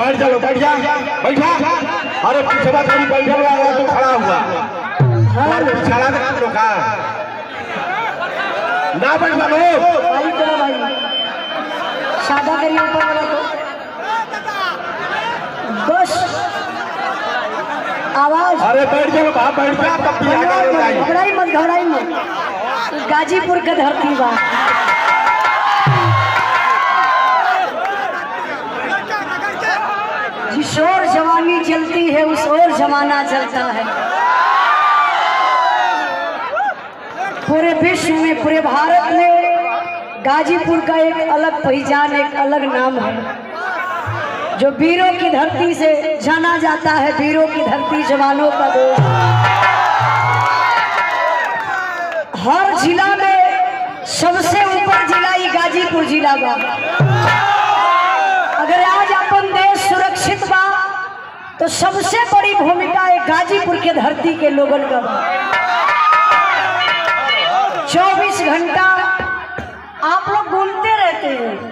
बैठ जाओ, बैठ जा, बैठा। अरे पीछे बात करी, बैठा हुआ तो खड़ा हुआ और पिछाड़ा का रोका ना बैठ लो भाई। चलो भाई सादा करिए ऊपर वाला तो बस आवाज। अरे बैठ जाओ, वहां बैठ जा, तब भी आगे घबराई मत, घबराई मत, गाजीपुर का धरती बा। जिस ओर जवानी चलती है उस ओर जमाना चलता है। पूरे विश्व में, पूरे भारत में गाजीपुर का एक अलग पहचान, एक अलग नाम है जो वीरों की धरती से जाना जाता है। वीरों की धरती, जवानों का देश। हर जिला में सबसे ऊपर जिला ही गाजीपुर जिला बा। अगर आज अपन देश सुरक्षित बा तो सबसे बड़ी भूमिका है गाजीपुर के धरती के लोगों का बा। 24 घंटा आप लोग घूमते रहते हैं,